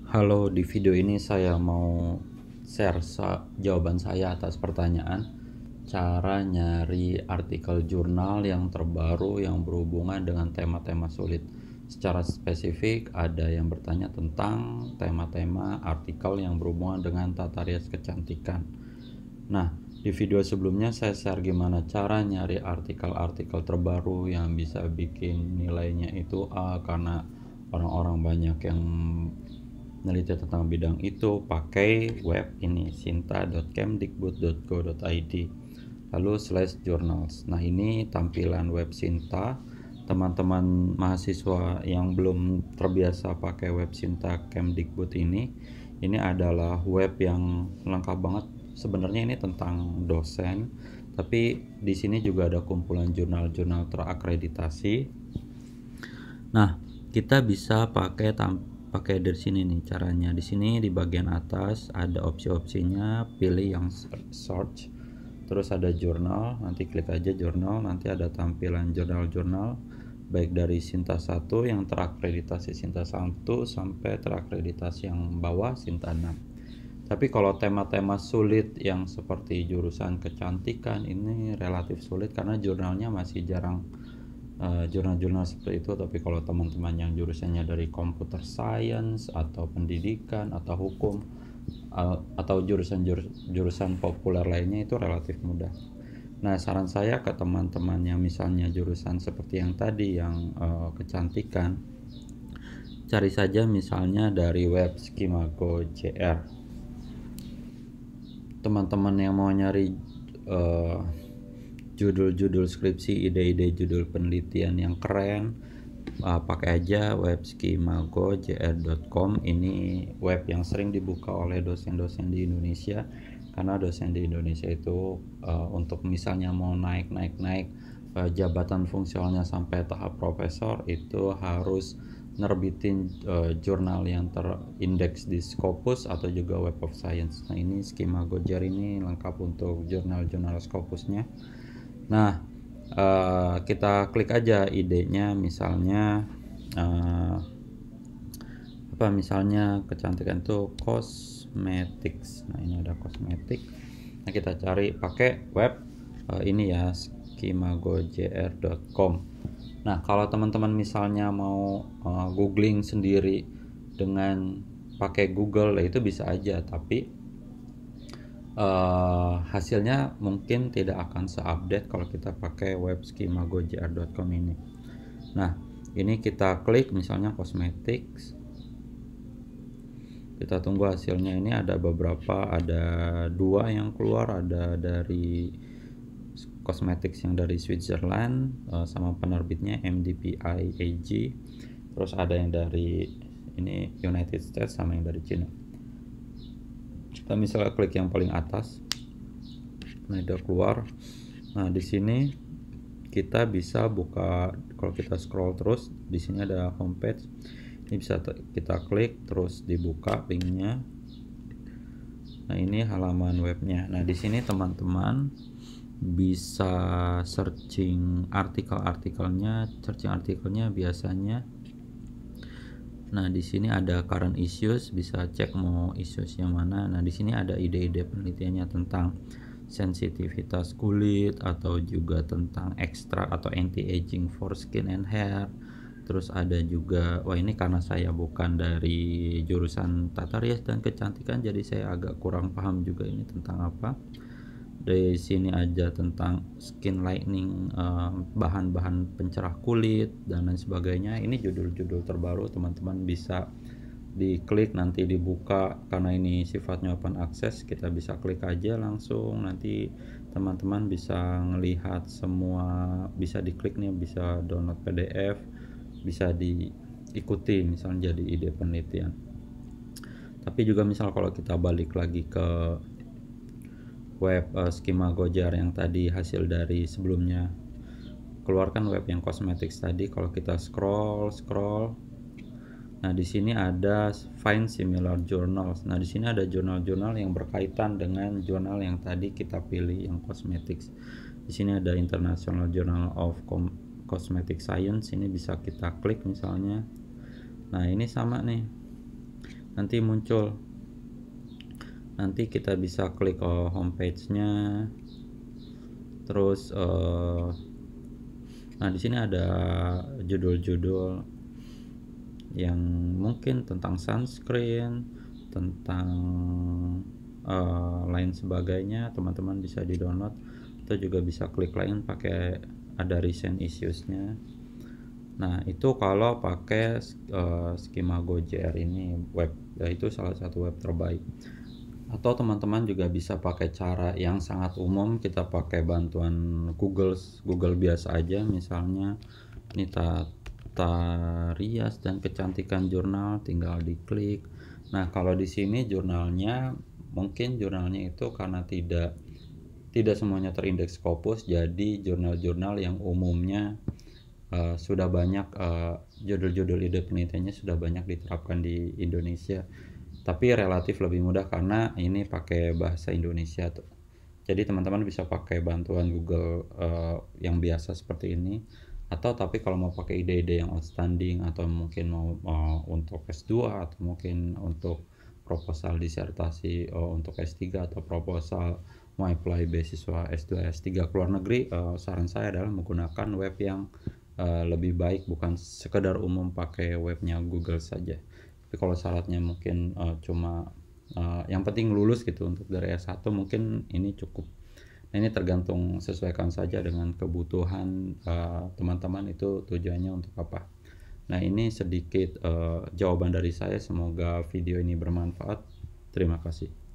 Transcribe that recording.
Halo, di video ini saya mau share jawaban saya atas pertanyaan cara nyari artikel jurnal yang terbaru yang berhubungan dengan tema-tema sulit. Secara spesifik ada yang bertanya tentang tema-tema artikel yang berhubungan dengan tata rias kecantikan. Nah, di video sebelumnya saya share gimana cara nyari artikel-artikel terbaru yang bisa bikin nilainya itu A, karena orang-orang banyak yang meneliti tentang bidang itu pakai web ini sinta.kemdikbud.go.id lalu /journals. Nah, ini tampilan web Sinta. Teman-teman mahasiswa yang belum terbiasa pakai web Sinta Kemdikbud ini adalah web yang lengkap banget. Sebenarnya ini tentang dosen, tapi di sini juga ada kumpulan jurnal-jurnal terakreditasi. Nah, kita bisa pakai dari sini nih caranya. Di sini di bagian atas ada opsi-opsinya, pilih yang search, terus ada jurnal, nanti klik aja jurnal, nanti ada tampilan jurnal-jurnal baik dari Sinta 1 yang terakreditasi Sinta 1 sampai terakreditasi yang bawah Sinta 6. Tapi kalau tema-tema sulit yang seperti jurusan kecantikan ini relatif sulit karena jurnalnya masih jarang jurnal-jurnal seperti itu. Tapi kalau teman-teman yang jurusannya dari computer science atau pendidikan atau hukum atau jurusan populer lainnya itu relatif mudah. Nah, saran saya ke teman-teman yang misalnya jurusan seperti yang tadi yang kecantikan, cari saja misalnya dari web Skimago JR. Teman-teman yang mau nyari judul-judul skripsi, ide-ide judul penelitian yang keren, pakai aja web skimagojr.com. Ini web yang sering dibuka oleh dosen-dosen di Indonesia, karena dosen di Indonesia itu untuk misalnya mau naik jabatan fungsionalnya sampai tahap profesor itu harus nerbitin jurnal yang terindeks di Scopus atau juga Web of Science. Nah, ini Skimago.jr ini lengkap untuk jurnal-jurnal Scopusnya. Nah, kita klik aja idenya, misalnya misalnya kecantikan itu cosmetics. Nah, ini ada kosmetik. Nah, kita cari pakai web ini ya skimagojr.com. Nah, kalau teman-teman misalnya mau googling sendiri dengan pakai Google, itu bisa aja, tapi hasilnya mungkin tidak akan seupdate kalau kita pakai web skimagojr.com ini. Nah, ini kita klik misalnya cosmetics, kita tunggu hasilnya. Ini ada beberapa, ada 2 yang keluar, ada dari cosmetics yang dari Switzerland sama penerbitnya MDPI AG, terus ada yang dari ini United States sama yang dari China. Kita misalnya klik yang paling atas, nah udah keluar. Nah, di sini kita bisa buka, kalau kita scroll terus di sini ada homepage, ini bisa kita klik terus dibuka linknya. Nah, ini halaman webnya. Nah, di sini teman-teman bisa searching artikelnya biasanya. Nah, di sini ada current issues, bisa cek mau issues yang mana. Nah, di sini ada ide-ide penelitiannya tentang sensitivitas kulit atau juga tentang ekstrak atau anti-aging for skin and hair. Terus ada juga, ini karena saya bukan dari jurusan tata rias dan kecantikan, jadi saya agak kurang paham juga ini tentang apa. Dari sini aja tentang skin lightening, bahan-bahan pencerah kulit dan lain sebagainya. Ini judul-judul terbaru, teman-teman bisa diklik nanti dibuka, karena ini sifatnya open access, kita bisa klik aja langsung, nanti teman-teman bisa melihat semua, bisa diklik nih, bisa download PDF, bisa diikuti misalnya jadi ide penelitian. Tapi juga misal kalau kita balik lagi ke web Skimago.jr yang tadi hasil dari sebelumnya, keluarkan web yang cosmetics tadi. Kalau kita scroll, nah di sini ada find similar journals. Nah, di sini ada jurnal-jurnal yang berkaitan dengan jurnal yang tadi kita pilih yang cosmetics. Di sini ada International Journal of Cosmetic Science, ini bisa kita klik misalnya. Nah, ini sama nih, nanti muncul. Nanti kita bisa klik homepage-nya. Terus nah di sini ada judul-judul yang mungkin tentang sunscreen, tentang lain sebagainya. Teman-teman bisa di-download atau juga bisa klik lain pakai ada recent issues-nya. Nah, itu kalau pakai Skimago JR ini web, yaitu salah satu web terbaik. Atau teman-teman juga bisa pakai cara yang sangat umum, kita pakai bantuan Google biasa aja, misalnya ini tata rias dan kecantikan jurnal, tinggal diklik. Nah, kalau di sini jurnalnya itu karena tidak semuanya terindeks Scopus, jadi jurnal-jurnal yang umumnya sudah banyak judul-judul ide penelitiannya sudah banyak diterapkan di Indonesia, tapi relatif lebih mudah karena ini pakai bahasa Indonesia tuh. Jadi teman-teman bisa pakai bantuan Google yang biasa seperti ini, atau tapi kalau mau pakai ide-ide yang outstanding atau mungkin mau untuk S2 atau mungkin untuk proposal disertasi untuk S3 atau proposal mau apply beasiswa S2 S3 ke luar negeri, saran saya adalah menggunakan web yang lebih baik, bukan sekedar umum pakai webnya Google saja. Tapi kalau syaratnya mungkin cuma yang penting lulus gitu untuk dari S1, mungkin ini cukup. Nah, ini tergantung, sesuaikan saja dengan kebutuhan teman-teman itu tujuannya untuk apa. Nah, ini sedikit jawaban dari saya, semoga video ini bermanfaat. Terima kasih.